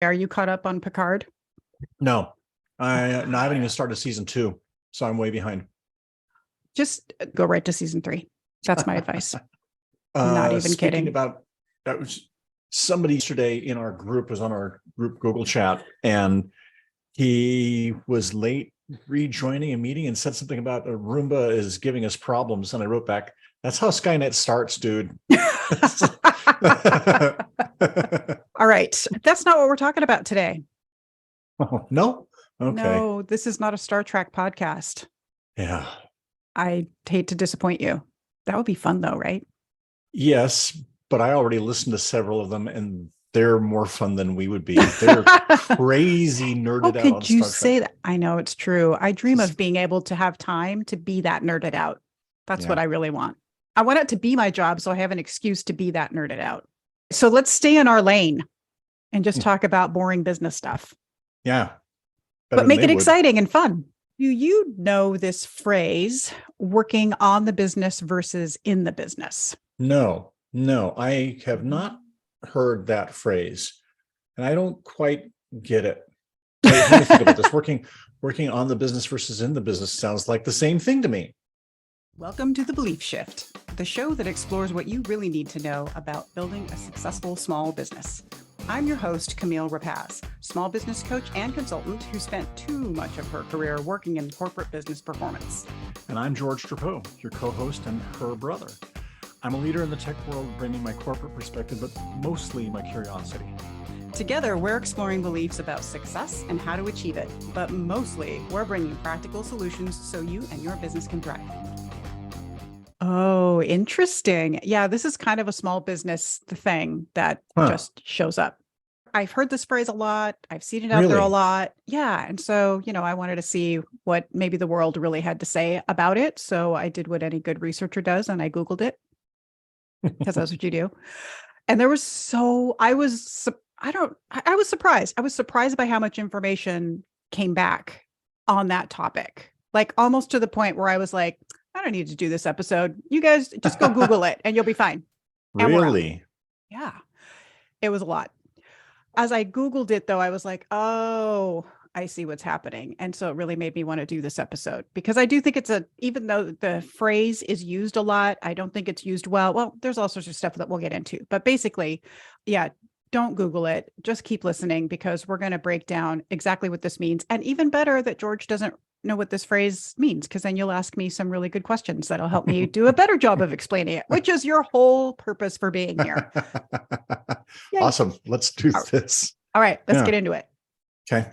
Are you caught up on Picard? No, I haven't even started season 2, so I'm way behind. Just go right to season 3. That's my advice. Not even Speaking kidding. about that, was somebody yesterday in our group was on our group Google chat, and he was late rejoining a meeting and said something about a Roomba is giving us problems. And I wrote back, "That's how Skynet starts, dude." All right. That's not what we're talking about today. Oh, no? Okay. No, this is not a Star Trek podcast. Yeah. I hate to disappoint you. That would be fun though, right? Yes, but I already listened to several of them, and they're more fun than we would be. They're crazy nerded out on Could you Star say Trek. that? I know it's true. I dream of being able to have time to be that nerded out. That's what I really want. I want it to be my job, so I have an excuse to be that nerded out. So let's stay in our lane and just talk about boring business stuff. Yeah. But make it exciting and fun. Do you know this phrase, working on the business versus in the business? No, I have not heard that phrase, and I don't quite get it. Let me think about this. Working on the business versus in the business sounds like the same thing to me. Welcome to The Belief Shift, the show that explores what you really need to know about building a successful small business. I'm your host, Camille Rapaz, small business coach and consultant who spent too much of her career working in corporate business performance. And I'm George Drapeau, your co-host and her brother. I'm a leader in the tech world, bringing my corporate perspective, but mostly my curiosity. Together, we're exploring beliefs about success and how to achieve it, but mostly we're bringing practical solutions so you and your business can thrive. Oh, interesting. Yeah, this is kind of a small business thing that just shows up. I've heard this phrase a lot. I've seen it out there a lot. Yeah. And so, I wanted to see what maybe the world really had to say about it. So I did what any good researcher does, and I Googled it because that's what you do. And there was I was surprised. I was surprised by how much information came back on that topic, like almost to the point where I was like, I don't need to do this episode. You guys just go Google it and you'll be fine. Really? Yeah. It was a lot. As I Googled it though, I was like, oh, I see what's happening. And so it really made me want to do this episode because I do think even though the phrase is used a lot, I don't think it's used well. Well, there's all sorts of stuff that we'll get into, but basically, yeah, don't Google it. Just keep listening because we're going to break down exactly what this means. And even better that George doesn't know what this phrase means, because then you'll ask me some really good questions that'll help me do a better job of explaining it, which is your whole purpose for being here. Awesome. Let's do this. All right, let's get into it. Okay.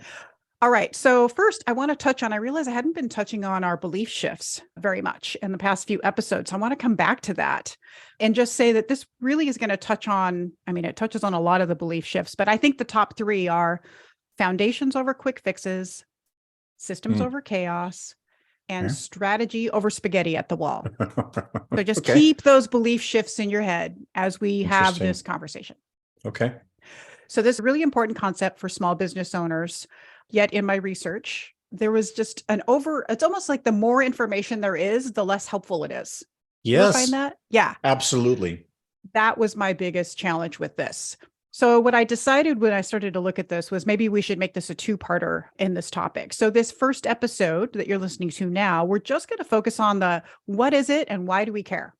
All right. So first I want to touch on, I realize I hadn't been touching on our belief shifts very much in the past few episodes. I want to come back to that and just say that this really is going to touch on, it touches on a lot of the belief shifts, but I think the top 3 are foundations over quick fixes, systems over chaos, and strategy over spaghetti at the wall. So just keep those belief shifts in your head as we have this conversation. Okay. So this is a really important concept for small business owners. Yet in my research, there was just it's almost like the more information there is, the less helpful it is. Yes. You find that? Yeah. Absolutely. That was my biggest challenge with this. So what I decided when I started to look at this was maybe we should make this a 2-parter in this topic. So this first episode that you're listening to now, we're just going to focus on the what is it and why do we care?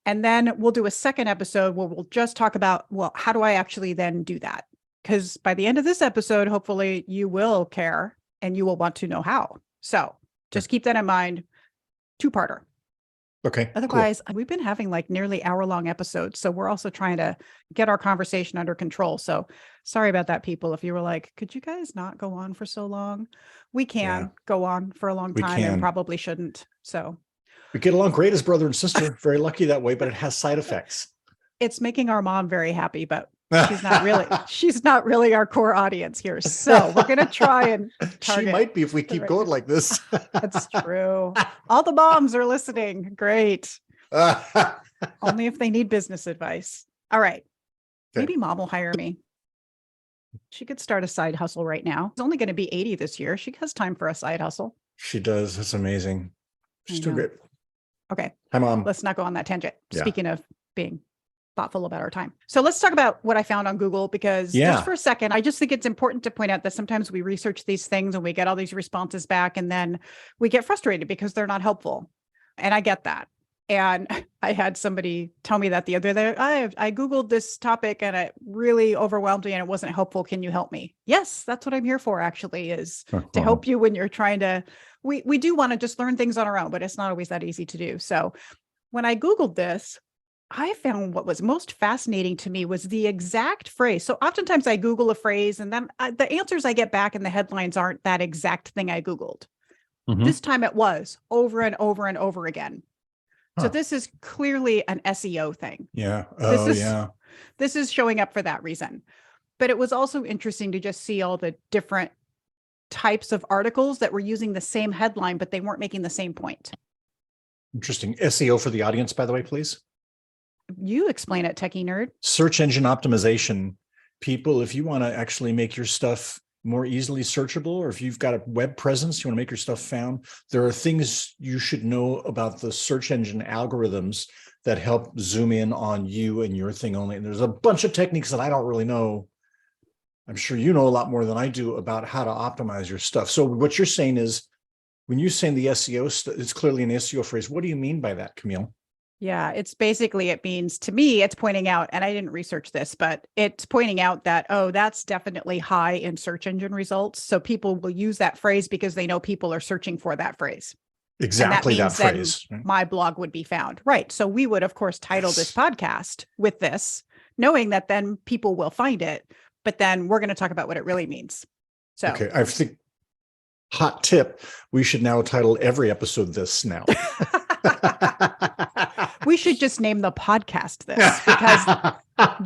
And then we'll do a second episode where we'll just talk about, well, how do I actually then do that? Because by the end of this episode, hopefully you will care and you will want to know how. So just keep that in mind. 2-parter. Okay. Otherwise, we've been having like nearly hour-long episodes. So we're also trying to get our conversation under control. So sorry about that, people. If you were like, could you guys not go on for so long? We can go on for a long time and probably shouldn't. So we get along great as brother and sister. Very lucky that way, but it has side effects. It's making our mom very happy, but she's not really our core audience here. So we're going to try and target. She might be if we keep going like this. That's true. All the moms are listening. Great. Only if they need business advice. All right. Maybe mom will hire me. She could start a side hustle right now. She's only going to be 80 this year. She has time for a side hustle. She does. That's amazing. She's doing great. Okay. Hi, Mom. Let's not go on that tangent. Yeah. Speaking of being thoughtful about our time. So let's talk about what I found on Google, because just for a second, I just think it's important to point out that sometimes we research these things and we get all these responses back and then we get frustrated because they're not helpful. And I get that. And I had somebody tell me that the other day, I Googled this topic and it really overwhelmed me and it wasn't helpful. Can you help me? Yes, that's what I'm here for, actually, is to help you when you're trying to, we do want to just learn things on our own, but it's not always that easy to do. So when I Googled this, I found what was most fascinating to me was the exact phrase. So oftentimes I Google a phrase and then the answers I get back in the headlines aren't that exact thing I Googled. This time it was over and over and over again. So this is clearly an SEO thing. Yeah. This is showing up for that reason. But it was also interesting to just see all the different types of articles that were using the same headline, but they weren't making the same point. Interesting. SEO for the audience, by the way, please. You explain it, techie nerd. Search engine optimization. People, if you want to actually make your stuff more easily searchable, or if you've got a web presence, you want to make your stuff found, there are things you should know about the search engine algorithms that help zoom in on you and your thing only. And there's a bunch of techniques that I don't really know. I'm sure you know a lot more than I do about how to optimize your stuff. So what you're saying is, when you're saying the SEO, it's clearly an SEO phrase. What do you mean by that, Camille? Yeah, it's basically, it means, to me, it's pointing out, and I didn't research this, but it's pointing out that, oh, that's definitely high in search engine results. So people will use that phrase because they know people are searching for that phrase. Exactly, that phrase. My blog would be found. Right. So we would, of course, title this podcast with this, knowing that then people will find it, but then we're going to talk about what it really means. So, okay, I think, hot tip, we should now title every episode this now. We should just name the podcast this, because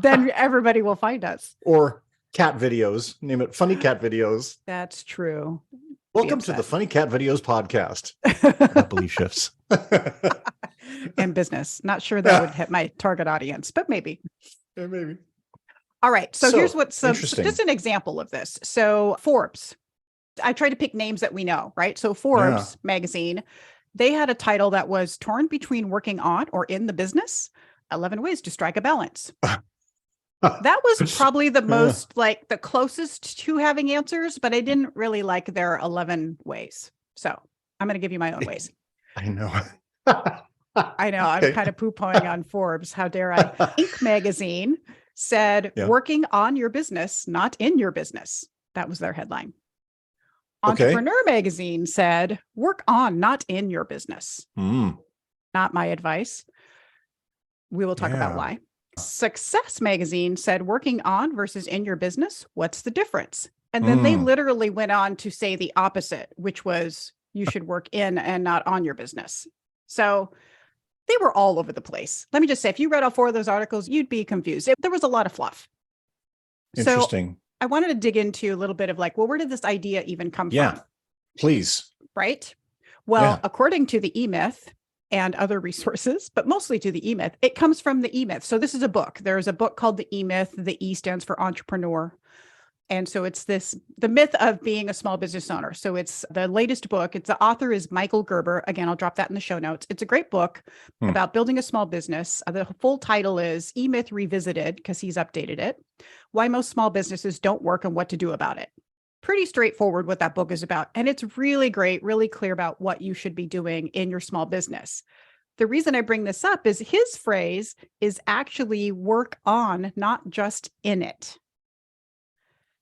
then everybody will find us. Or cat videos. Name it Funny Cat Videos. That's true. Welcome to the Funny Cat Videos podcast. Happily shifts. And business. Not sure that would hit my target audience, but maybe. Yeah, maybe. All right. So here's what's just an example of this. So Forbes. I try to pick names that we know, right? So Forbes magazine, they had a title that was torn between working on or in the business, 11 ways to strike a balance. That was probably the most, like, the closest to having answers, but I didn't really like their 11 ways. So I'm going to give you my own ways. I know. I know. I'm kind of poo-pooing on Forbes. How dare I? Inc. magazine said, working on your business, not in your business. That was their headline. Entrepreneur magazine said, work on, not in your business. Not my advice. We will talk about why. Success magazine said, working on versus in your business, what's the difference? And then they literally went on to say the opposite, which was you should work in and not on your business. So they were all over the place. Let me just say, if you read all 4 of those articles, you'd be confused. There was a lot of fluff. Interesting. So I wanted to dig into a little bit of, like, well, where did this idea even come from? Please. Right? Well, according to the E-Myth and other resources, but mostly to the E-Myth, it comes from the E-Myth. So this is a book. There's a book called the E-Myth. The E stands for entrepreneur. And so it's the myth of being a small business owner. So it's the latest book. The author is Michael Gerber. Again, I'll drop that in the show notes. It's a great book about building a small business. The full title is E-Myth Revisited, because he's updated it. Why most small businesses don't work and what to do about it. Pretty straightforward what that book is about. And it's really great, really clear about what you should be doing in your small business. The reason I bring this up is his phrase is actually work on, not just in it.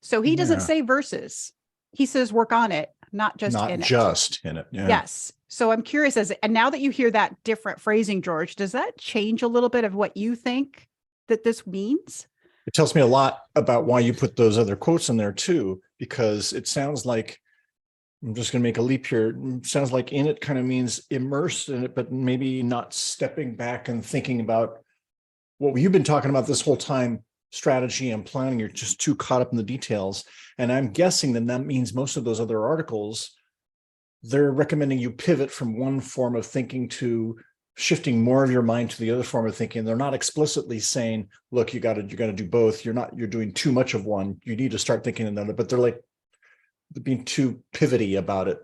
So he doesn't say versus. He says work on it, not just in it. Not just in it. Yeah. Yes. So I'm curious, and now that you hear that different phrasing, George, does that change a little bit of what you think that this means? It tells me a lot about why you put those other quotes in there too, because it sounds like, I'm just going to make a leap here. It sounds like in it kind of means immersed in it, but maybe not stepping back and thinking about what you've been talking about this whole time. Strategy and planning, you're just too caught up in the details. And I'm guessing that means most of those other articles, they're recommending you pivot from one form of thinking to shifting more of your mind to the other form of thinking. They're not explicitly saying, look, you got to do both. You're doing too much of one. You need to start thinking another, but they're being too pivoty about it.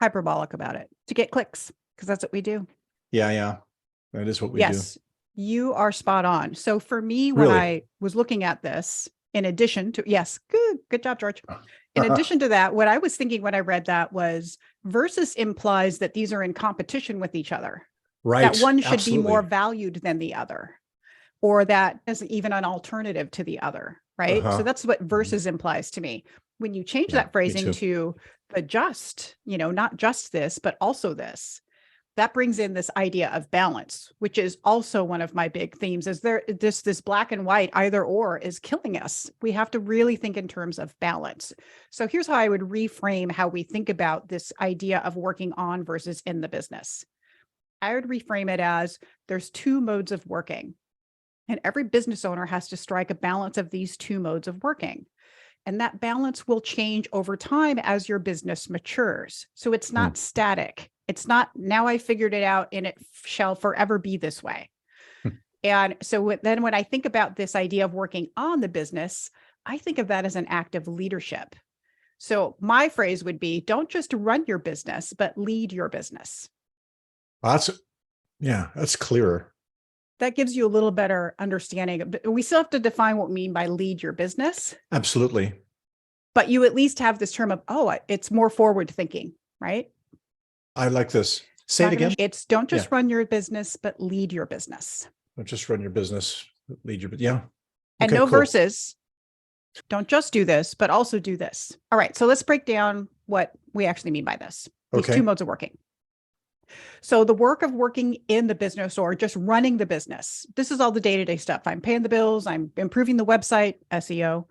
Hyperbolic about it to get clicks, because that's what we do. Yeah. That is what we do. You are spot on. So for me, when Really? I was looking at this, in addition to, yes, good job, George. In addition to that, what I was thinking when I read that was versus implies that these are in competition with each other, Right. that one should be more Absolutely. valued than the other, or that is even an alternative to the other, right? So that's what versus implies to me. When you change Yeah, that me phrasing too. to the just, not just this, but also this, that brings in this idea of balance, which is also one of my big themes. Is there this black and white either or is killing us? We have to really think in terms of balance. So here's how I would reframe how we think about this idea of working on versus in the business. I would reframe it as there's two modes of working, and every business owner has to strike a balance of these two modes of working. And that balance will change over time as your business matures. So it's not static. It's not, now I figured it out and it shall forever be this way. And so then when I think about this idea of working on the business, I think of that as an act of leadership. So my phrase would be, don't just run your business, but lead your business. That's clearer. That gives you a little better understanding. But we still have to define what we mean by lead your business. Absolutely. But you at least have this term of, it's more forward thinking, right? I like this. Say it again. It's don't just run your business, but lead your business. Don't just run your business, lead your, yeah. And no verses. Don't just do this, but also do this. All right. So let's break down what we actually mean by this. These two modes of working. So the work of working in the business or just running the business, this is all the day-to-day stuff. I'm paying the bills. I'm improving the website, SEO.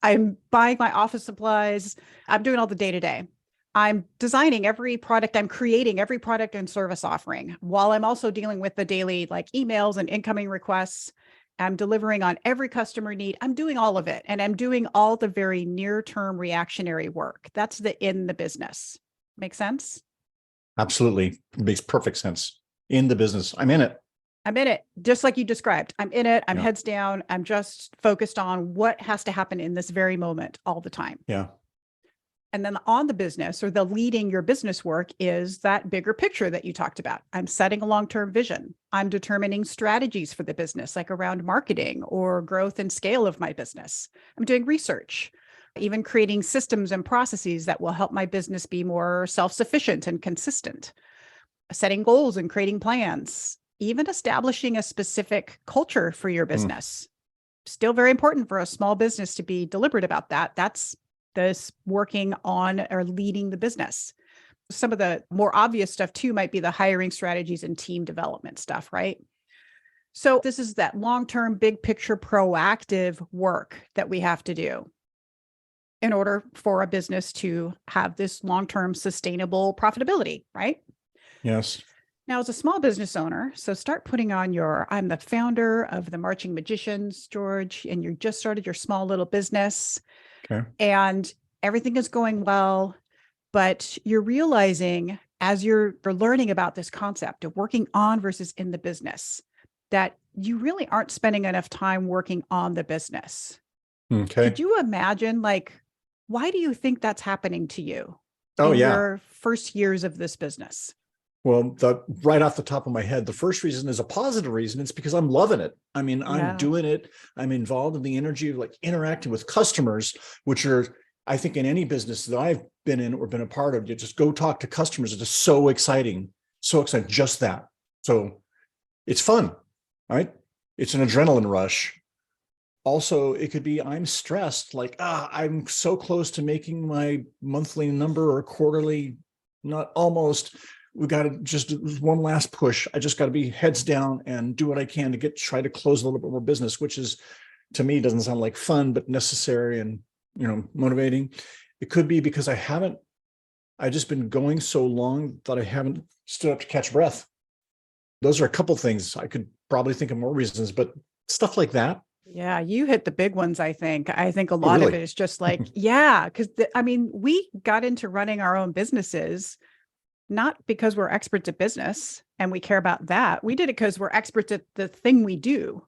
I'm buying my office supplies. I'm doing all the day-to-day. I'm designing every product. I'm creating every product and service offering while I'm also dealing with the daily emails and incoming requests. I'm delivering on every customer need. I'm doing all of it. And I'm doing all the very near-term reactionary work. That's the in the business. Make sense? Absolutely. It makes perfect sense. In the business. I'm in it. I'm in it. Just like you described. I'm in it. I'm heads down. I'm just focused on what has to happen in this very moment all the time. Yeah. And then on the business or the leading your business work is that bigger picture that you talked about. I'm setting a long-term vision. I'm determining strategies for the business, like around marketing or growth and scale of my business. I'm doing research, even creating systems and processes that will help my business be more self-sufficient and consistent, setting goals and creating plans, even establishing a specific culture for your business. Still very important for a small business to be deliberate about that. That's this working on or leading the business. Some of the more obvious stuff too might be the hiring strategies and team development stuff, right? So this is that long-term, big picture, proactive work that we have to do in order for a business to have this long-term sustainable profitability, right? Yes. Now, as a small business owner, so start putting on I'm the founder of the Marching Magicians, George, and you just started your small little business. Okay. And everything is going well, but you're realizing as you're learning about this concept of working on versus in the business, that you really aren't spending enough time working on the business. Okay. Could you imagine, why do you think that's happening to you in your first years of this business? Well, right off the top of my head, the first reason is a positive reason. It's because I'm loving it. I mean, I'm doing it. I'm involved in the energy of interacting with customers, which are, I think in any business that I've been in or been a part of, you just go talk to customers. It's just so exciting. So exciting. Just that. So it's fun, right? It's an adrenaline rush. Also, it could be I'm stressed, I'm so close to making my monthly number or quarterly, not almost. We got to just do one last push. I just got to be heads down and do what I can to try to close a little bit more business, which is, to me, doesn't sound like fun, but necessary and, motivating. It could be because I've just been going so long that I haven't stood up to catch breath. Those are a couple things. I could probably think of more reasons, but stuff like that. Yeah, you hit the big ones, I think. I think a lot of it is just because we got into running our own businesses not because we're experts at business and we care about that. We did it because we're experts at the thing we do,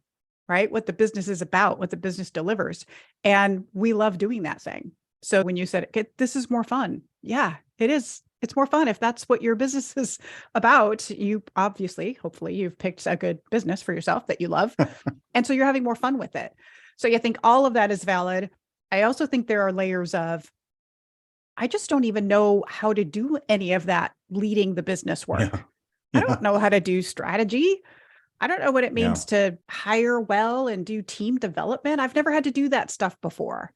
right? What the business is about, what the business delivers. And we love doing that thing. So when you said, this is more fun. Yeah, it is. It's more fun if that's what your business is about. You obviously, hopefully you've picked a good business for yourself that you love. And so you're having more fun with it. So you think all of that is valid. I also think there are layers of, I just don't even know how to do any of that leading the business work. Yeah. I don't know how to do strategy. I don't know what it Yeah. means to hire well and do team development. I've never had to do that stuff before.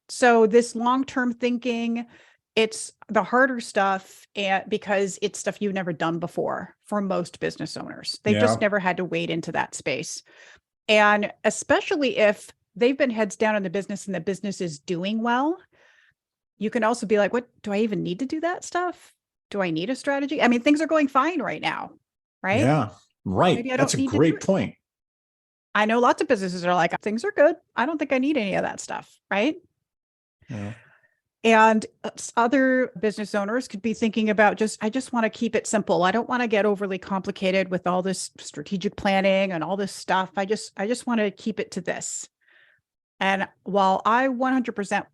So this long-term thinking, it's the harder stuff because it's stuff you've never done before for most business owners. They've just never had to wade into that space. And especially if they've been heads down in the business and the business is doing well, you can also be like, what, do I even need to do that stuff? Do I need a strategy? I mean, things are going fine right now, right? Yeah, right. Maybe I That's don't a need to do great it. point. I know lots of businesses are like, things are good. I don't think I need any of that stuff, right? Yeah. And other business owners could be thinking about I just want to keep it simple. I don't want to get overly complicated with all this strategic planning and all this stuff. I just want to keep it to this. And while I 100%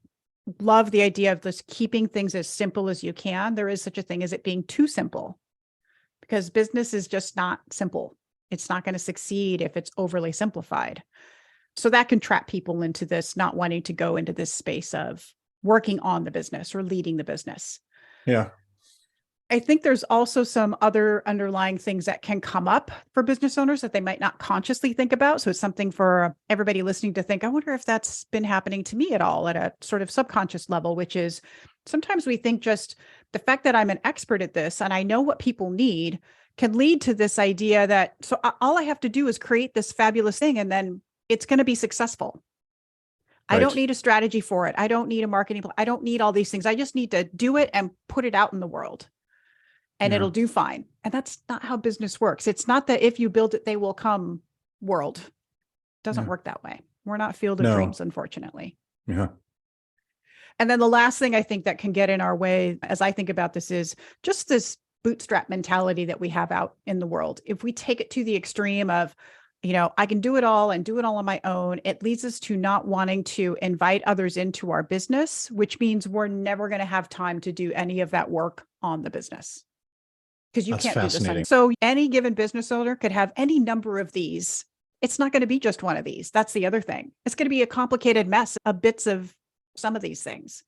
love the idea of this keeping things as simple as you can, there is such a thing as it being too simple, because business is just not simple. It's not going to succeed if it's overly simplified. So that can trap people into this, not wanting to go into this space of working on the business or leading the business. Yeah. I think there's also some other underlying things that can come up for business owners that they might not consciously think about. So it's something for everybody listening to think, I wonder if that's been happening to me at all at a sort of subconscious level, which is sometimes we think just the fact that I'm an expert at this and I know what people need can lead to this idea that, so all I have to do is create this fabulous thing and then it's going to be successful. I don't need a strategy for it. I don't need a marketing plan. I don't need all these things. I just need to do it and put it out in the world and it'll do fine. And that's not how business works. It's not that if you build it, they will come world. It doesn't work that way. We're not Field of Dreams, unfortunately. Yeah. And then the last thing I think that can get in our way as I think about this is just this bootstrap mentality that we have out in the world. If we take it to the extreme of, I can do it all and do it all on my own, it leads us to not wanting to invite others into our business, which means we're never going to have time to do any of that work on the business. Because you can't do this on. So any given business owner could have any number of these. It's not going to be just one of these. That's the other thing. It's going to be a complicated mess of bits of some of these things.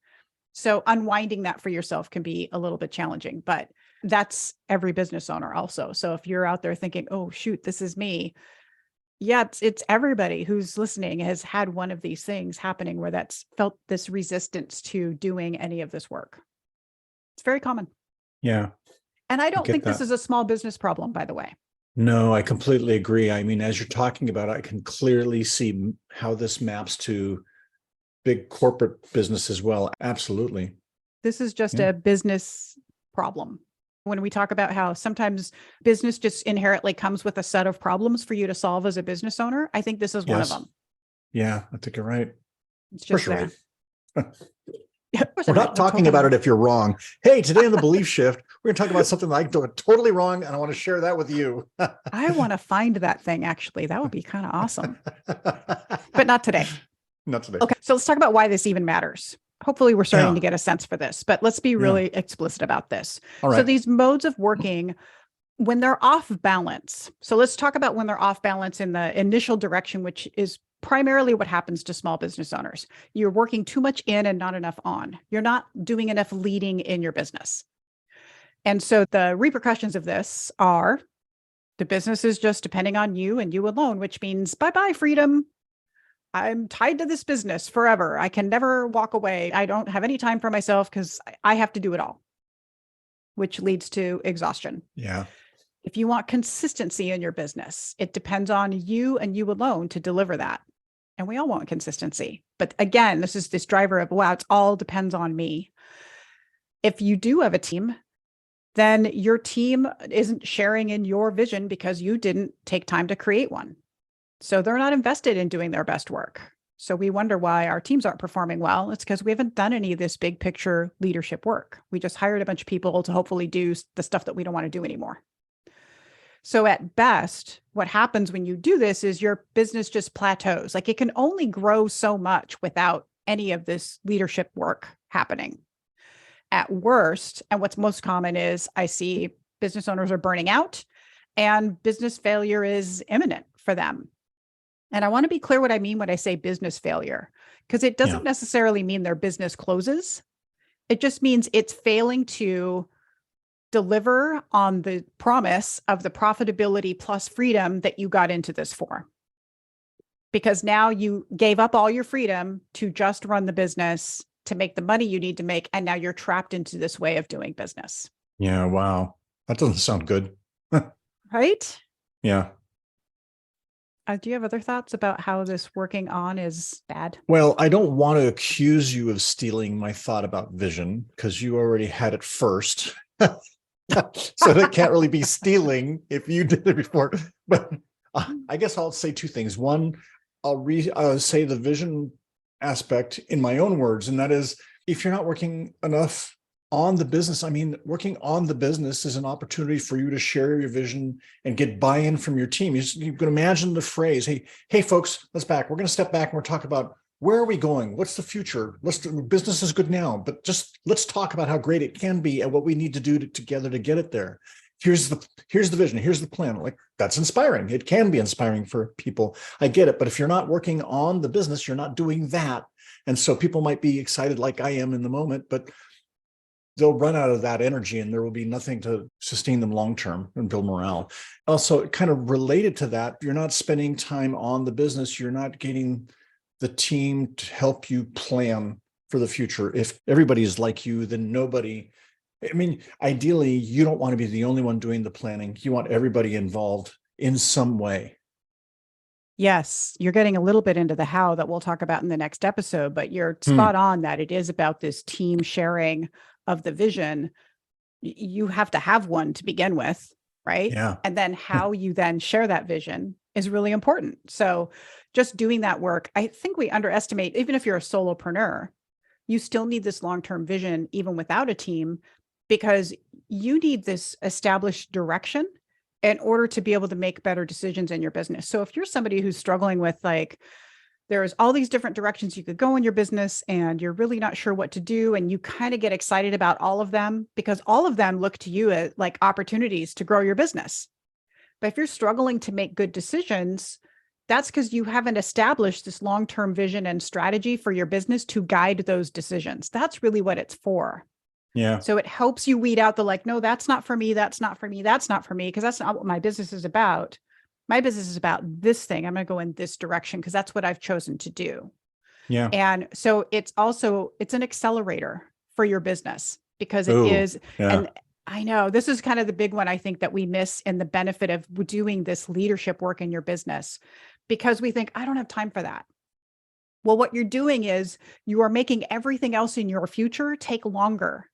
So unwinding that for yourself can be a little bit challenging, but that's every business owner also. So if you're out there thinking, oh, shoot, this is me. Yeah, it's everybody who's listening has had one of these things happening where that's felt this resistance to doing any of this work. It's very common. Yeah. And I don't think this is a small business problem, by the way. No, I completely agree. I mean, as you're talking about it, I can clearly see how this maps to big corporate business as well. Absolutely. This is just a business problem. When we talk about how sometimes business just inherently comes with a set of problems for you to solve as a business owner, I think this is one of them. Yeah, I think you're right. It's just for sure. We're not talking about it if you're wrong. Hey, today on the Belief Shift, we're going to talk about something that I do totally wrong, and I want to share that with you. I want to find that thing, actually. That would be kind of awesome. But not today. Not today. Okay, so let's talk about why this even matters. Hopefully we're starting to get a sense for this, but let's be really explicit about this. All right. So these modes of working, when they're off balance. So let's talk about when they're off balance in the initial direction, which is primarily what happens to small business owners. You're working too much in and not enough on. You're not doing enough leading in your business. And so the repercussions of this are the business is just depending on you and you alone, which means bye-bye freedom. I'm tied to this business forever. I can never walk away. I don't have any time for myself because I have to do it all, which leads to exhaustion. Yeah. If you want consistency in your business, it depends on you and you alone to deliver that. And we all want consistency. But again, this is this driver of, wow, it all depends on me. If you do have a team, then your team isn't sharing in your vision because you didn't take time to create one. So they're not invested in doing their best work. So we wonder why our teams aren't performing well. It's because we haven't done any of this big picture leadership work. We just hired a bunch of people to hopefully do the stuff that we don't want to do anymore. So at best, what happens when you do this is your business just plateaus. Like it can only grow so much without any of this leadership work happening. at worst, and what's most common is I see business owners are burning out and business failure is imminent for them. And I want to be clear what I mean when I say business failure, because it doesn't necessarily mean their business closes. It just means it's failing to deliver on the promise of the profitability plus freedom that you got into this for. Because now you gave up all your freedom to just run the business, to make the money you need to make. And now you're trapped into this way of doing business. Yeah. Wow. That doesn't sound good. Right? Yeah. Do you have other thoughts about how this working on is bad? Well, I don't want to accuse you of stealing my thought about vision because you already had it first. So that can't really be stealing if you did it before. But I guess I'll say two things. One, I'll say the vision aspect in my own words, and that is, if you're not working enough on the business, I mean, working on the business is an opportunity for you to share your vision and get buy-in from your team. You can imagine the phrase, hey, folks, let's back. We're going to step back and we're talking about where are we going? What's the future? Business is good now, but just let's talk about how great it can be and what we need to do together to get it there. Here's the vision. Here's the plan. Like, that's inspiring. It can be inspiring for people. I get it. But if you're not working on the business, you're not doing that. And so people might be excited like I am in the moment, but they'll run out of that energy and there will be nothing to sustain them long-term and build morale. Also, kind of related to that, you're not spending time on the business. You're not getting the team to help you plan for the future. If everybody is like you, then nobody, I mean, ideally, you don't want to be the only one doing the planning. You want everybody involved in some way. Yes, you're getting a little bit into the how that we'll talk about in the next episode, but you're spot on that it is about this team sharing of the vision. You have to have one to begin with, right? Yeah. And then how you then share that vision is really important. So just doing that work, I think we underestimate, even if you're a solopreneur, you still need this long-term vision, even without a team, because you need this established direction in order to be able to make better decisions in your business. So if you're somebody who's struggling with like, there's all these different directions you could go in your business and you're really not sure what to do, and you kind of get excited about all of them because all of them look to you as like opportunities to grow your business. But if you're struggling to make good decisions, that's because you haven't established this long-term vision and strategy for your business to guide those decisions. That's really what it's for. Yeah. So it helps you weed out the like, no, that's not for me. That's not for me. That's not for me. Because that's not what my business is about. My business is about this thing. I'm going to go in this direction because that's what I've chosen to do. Yeah. And so it's an accelerator for your business because it Ooh, is. yeah. And I know this is kind of the big one I think that we miss in the benefit of doing this leadership work in your business, because we think, I don't have time for that. Well, what you're doing is you are making everything else in your future take longer.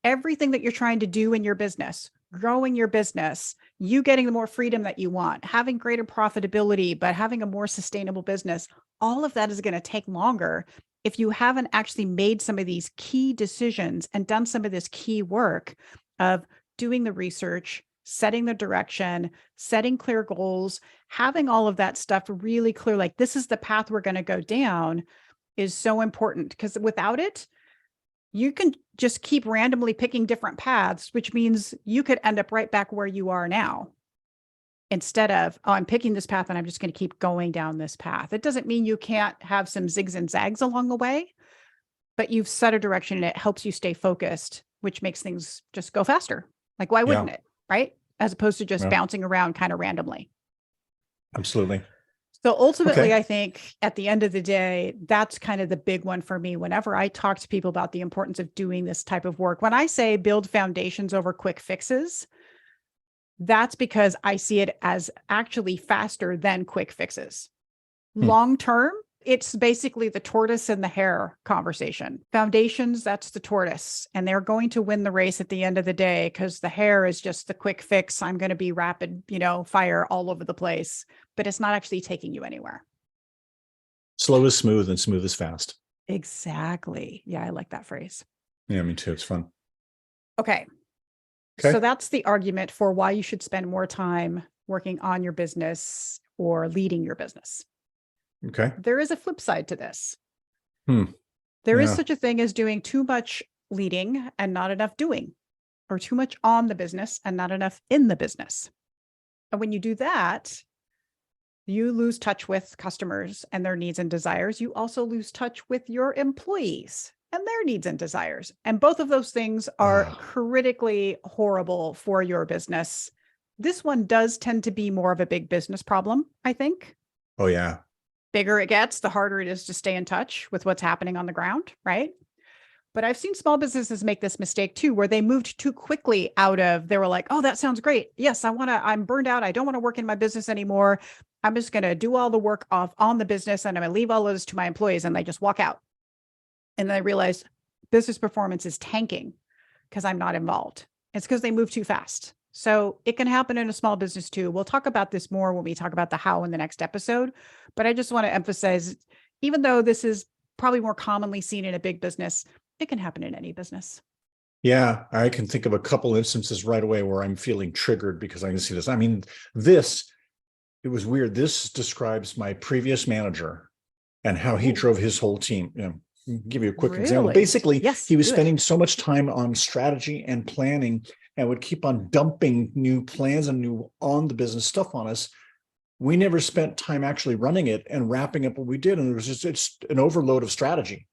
Everything that you're trying to do in your business, growing your business, you getting the more freedom that you want, having greater profitability, but having a more sustainable business, all of that is going to take longer if you haven't actually made some of these key decisions and done some of this key work of doing the research, setting the direction, setting clear goals, having all of that stuff really clear, like this is the path we're going to go down, is so important, because without it, you can just keep randomly picking different paths, which means you could end up right back where you are now. Instead of, oh, I'm picking this path and I'm just going to keep going down this path. It doesn't mean you can't have some zigs and zags along the way, but you've set a direction and it helps you stay focused, which makes things just go faster. Like, why wouldn't it? Right? As opposed to just bouncing around kind of randomly. Absolutely. So ultimately, I think at the end of the day, that's kind of the big one for me. Whenever I talk to people about the importance of doing this type of work, when I say build foundations over quick fixes, that's because I see it as actually faster than quick fixes. Long term, it's basically the tortoise and the hare conversation. Foundations, that's the tortoise, and they're going to win the race at the end of the day because the hare is just the quick fix. I'm going to be rapid, fire all over the place, but it's not actually taking you anywhere. Slow is smooth and smooth is fast. Exactly. Yeah, I like that phrase. Yeah, me too. It's fun. Okay. So that's the argument for why you should spend more time working on your business or leading your business. Okay. There is a flip side to this. There is such a thing as doing too much leading and not enough doing, or too much on the business and not enough in the business. And when you do that, you lose touch with customers and their needs and desires. You also lose touch with your employees and their needs and desires. And both of those things are critically horrible for your business. This one does tend to be more of a big business problem, I think. Oh, yeah. Bigger it gets, the harder it is to stay in touch with what's happening on the ground, right? But I've seen small businesses make this mistake too, where they moved too quickly they were like, oh, that sounds great. Yes, I'm burned out. I don't want to work in my business anymore. I'm just going to do all the work on the business and I'm going to leave all of this to my employees. And they just walk out. And then I realized business performance is tanking because I'm not involved. It's because they move too fast. So it can happen in a small business too. We'll talk about this more when we talk about the how in the next episode. But I just want to emphasize, even though this is probably more commonly seen in a big business, it can happen in any business. Yeah, I can think of a couple instances right away where I'm feeling triggered because I can see this. I mean, it was weird. This describes my previous manager and how he drove his whole team. Give you a quick example. Basically, he was spending so much time on strategy and planning and would keep on dumping new plans and new on the business stuff on us. We never spent time actually running it and wrapping up what we did. And it was just an overload of strategy.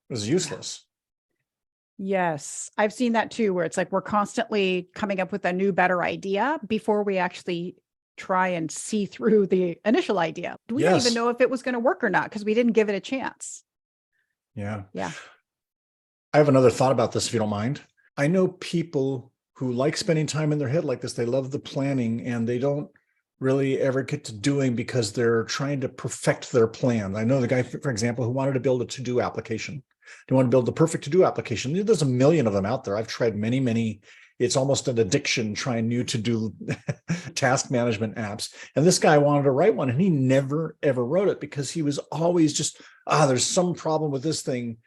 It was useless. Yes, I've seen that too, where it's like we're constantly coming up with a new, better idea before we actually try and see through the initial idea. We don't even know if it was going to work or not because we didn't give it a chance. Yeah. Yeah. I have another thought about this, if you don't mind. I know people who like spending time in their head like this. They love the planning and they don't really ever get to doing because they're trying to perfect their plan. I know the guy, for example, who wanted to build a to-do application. They want to build the perfect to-do application. There's a million of them out there. I've tried many. It's almost an addiction trying new to-do task management apps. And this guy wanted to write one and he never, ever wrote it because he was always just, there's some problem with this thing.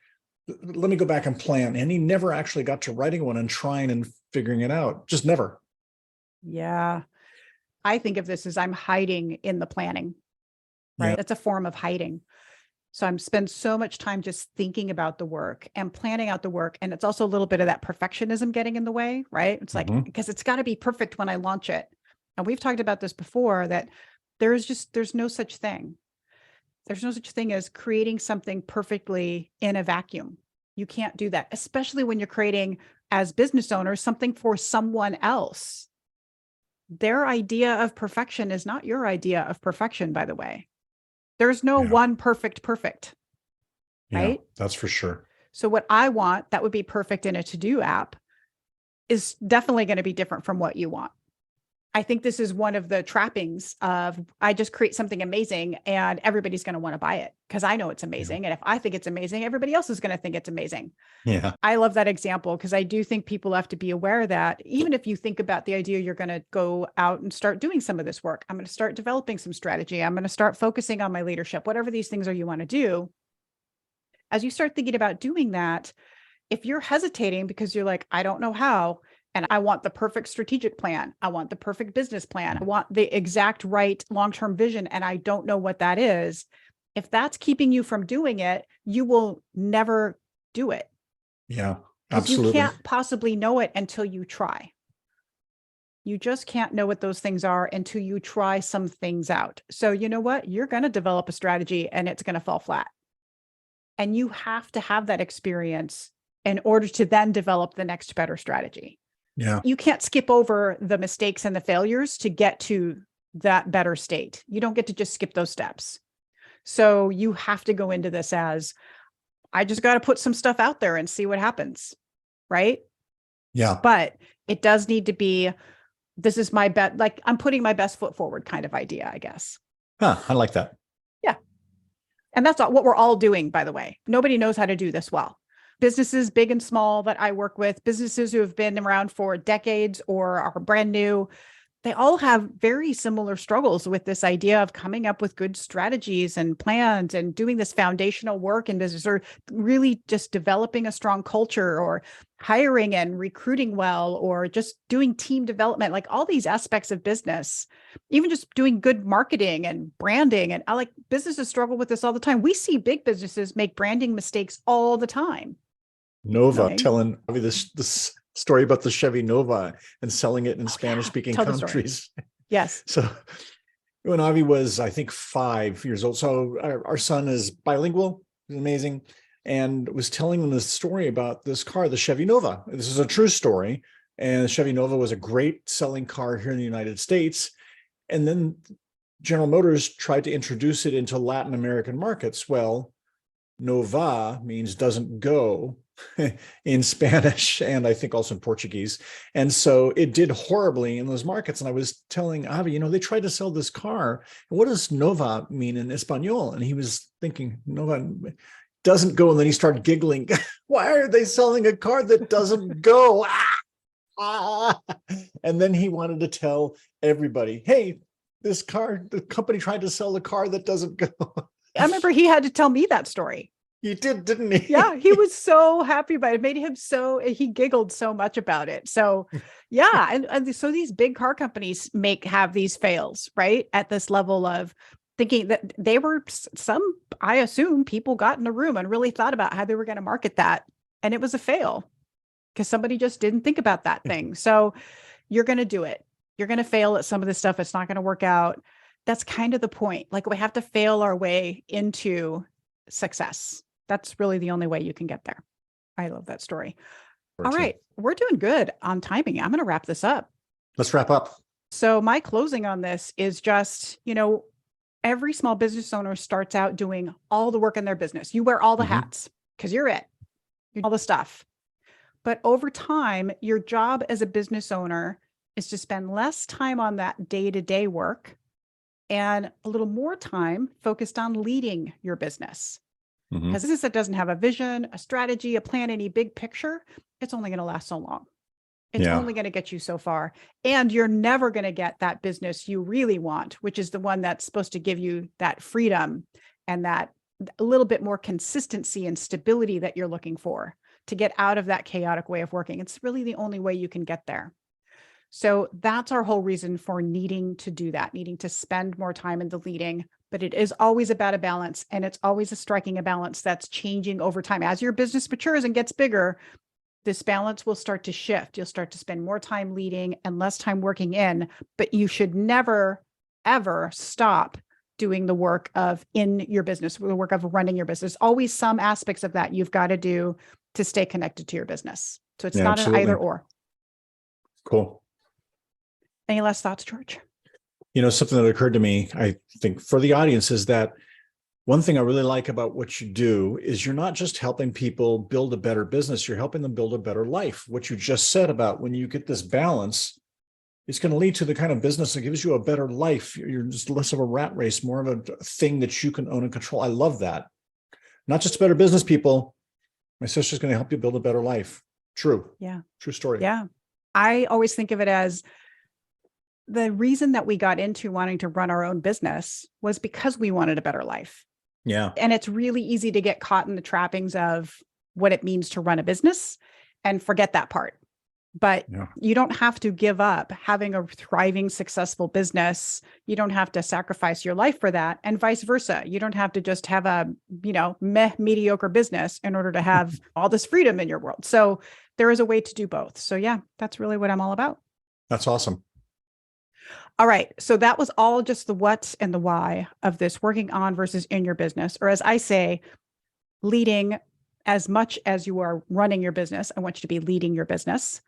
Let me go back and plan. And he never actually got to writing one and trying and figuring it out. Just never. Yeah. I think of this as I'm hiding in the planning, right? Yeah. That's a form of hiding. So I'm spend so much time just thinking about the work and planning out the work. And it's also a little bit of that perfectionism getting in the way, right? It's like, because it's got to be perfect when I launch it. And we've talked about this before, that there's no such thing. There's no such thing as creating something perfectly in a vacuum. You can't do that, especially when you're creating, as business owners, something for someone else. Their idea of perfection is not your idea of perfection, by the way. There's no one perfect, right? Yeah, that's for sure. So what I want that would be perfect in a to-do app is definitely going to be different from what you want. I think this is one of the trappings of I just create something amazing and everybody's going to want to buy it because I know it's amazing. And if I think it's amazing, everybody else is going to think it's amazing. Yeah. I love that example because I do think people have to be aware that even if you think about the idea, you're going to go out and start doing some of this work. I'm going to start developing some strategy. I'm going to start focusing on my leadership, whatever these things are you want to do. As you start thinking about doing that, if you're hesitating because you're like, I don't know how, and I want the perfect strategic plan. I want the perfect business plan. I want the exact right long-term vision. And I don't know what that is. If that's keeping you from doing it, you will never do it. Yeah, absolutely. You can't possibly know it until you try. You just can't know what those things are until you try some things out. So you know what? You're going to develop a strategy and it's going to fall flat. And you have to have that experience in order to then develop the next better strategy. Yeah. You can't skip over the mistakes and the failures to get to that better state. You don't get to just skip those steps. So you have to go into this as, I just got to put some stuff out there and see what happens. Right? Yeah. But it does need to be, this is my bet. Like I'm putting my best foot forward kind of idea, I guess. Huh, I like that. Yeah. And that's what we're all doing, by the way. Nobody knows how to do this well. Businesses, big and small, that I work with, businesses who have been around for decades or are brand new, they all have very similar struggles with this idea of coming up with good strategies and plans and doing this foundational work in business, or really just developing a strong culture, or hiring and recruiting well, or just doing team development, like all these aspects of business, even just doing good marketing and branding. And I like businesses struggle with this all the time. We see big businesses make branding mistakes all the time. Nova, Nice. telling Avi this story about the Chevy Nova and selling it in Spanish-speaking countries. Yes. So when Avi was, I think, 5 years old, so our son is bilingual, he's amazing, and was telling them this story about this car, the Chevy Nova. This is a true story. And the Chevy Nova was a great selling car here in the United States. And then General Motors tried to introduce it into Latin American markets. Well, Nova means doesn't go in Spanish and I think also in Portuguese. And so it did horribly in those markets. And I was telling Avi, they tried to sell this car. What does Nova mean in Espanol? And he was thinking, Nova doesn't go. And then he started giggling. Why are they selling a car that doesn't go? And then he wanted to tell everybody, hey, this car, the company tried to sell a car that doesn't go. I remember he had to tell me that story. He did, didn't he? Yeah, he was so happy about it. It made him he giggled so much about it. So yeah. And so these big car companies have these fails, right? At this level of thinking that they were I assume people got in a room and really thought about how they were going to market that. And it was a fail because somebody just didn't think about that thing. So you're going to do it. You're going to fail at some of this stuff. It's not going to work out. That's kind of the point. Like we have to fail our way into success. That's really the only way you can get there. I love that story. All right. We're doing good on timing. I'm going to wrap this up. Let's wrap up. So my closing on this is just, every small business owner starts out doing all the work in their business. You wear all the hats because you're it. You do all the stuff. But over time, your job as a business owner is to spend less time on that day-to-day work and a little more time focused on leading your business. Because business that doesn't have a vision, a strategy, a plan, any big picture, it's only going to last so long. It's only going to get you so far. And you're never going to get that business you really want, which is the one that's supposed to give you that freedom and that a little bit more consistency and stability that you're looking for to get out of that chaotic way of working. It's really the only way you can get there. So that's our whole reason for needing to do that, needing to spend more time in the leading. But it is always about a balance, and it's always striking a balance that's changing over time. As your business matures and gets bigger, this balance will start to shift. You'll start to spend more time leading and less time working in, but you should never, ever stop doing the work in your business, the work of running your business. Always some aspects of that you've got to do to stay connected to your business. So it's not an either or. Cool. Any last thoughts, George? Something that occurred to me, I think for the audience, is that one thing I really like about what you do is you're not just helping people build a better business, you're helping them build a better life. What you just said about when you get this balance, it's going to lead to the kind of business that gives you a better life. You're just less of a rat race, more of a thing that you can own and control. I love that. Not just better business people. My sister's going to help you build a better life. True. Yeah. True story. Yeah. I always think of it as the reason that we got into wanting to run our own business was because we wanted a better life. Yeah. And it's really easy to get caught in the trappings of what it means to run a business and forget that part. But you don't have to give up having a thriving, successful business. You don't have to sacrifice your life for that, and vice versa. You don't have to just have a, mediocre business in order to have all this freedom in your world. So there is a way to do both. So yeah, that's really what I'm all about. That's awesome. All right. So that was all just the what and the why of this working on versus in your business, or as I say, leading as much as you are running your business. I want you to be leading your business.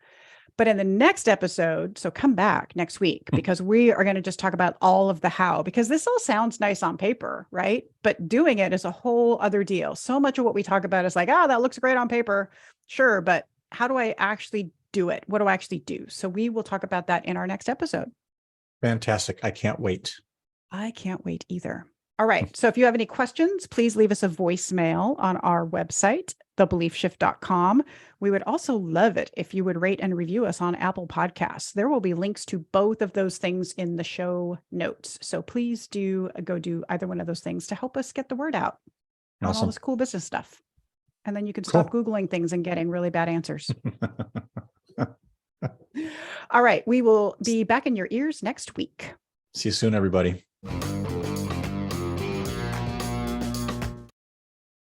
But in the next episode, so come back next week, because we are going to just talk about all of the how, because this all sounds nice on paper, right? But doing it is a whole other deal. So much of what we talk about is like, that looks great on paper. Sure. But how do I actually do it? What do I actually do? So we will talk about that in our next episode. Fantastic. I can't wait. I can't wait either. All right. So if you have any questions, please leave us a voicemail on our website, thebeliefshift.com. We would also love it if you would rate and review us on Apple Podcasts. There will be links to both of those things in the show notes. So please do go do either one of those things to help us get the word out on all this cool business stuff. And then you can stop Googling things and getting really bad answers. All right. We will be back in your ears next week. See you soon, everybody.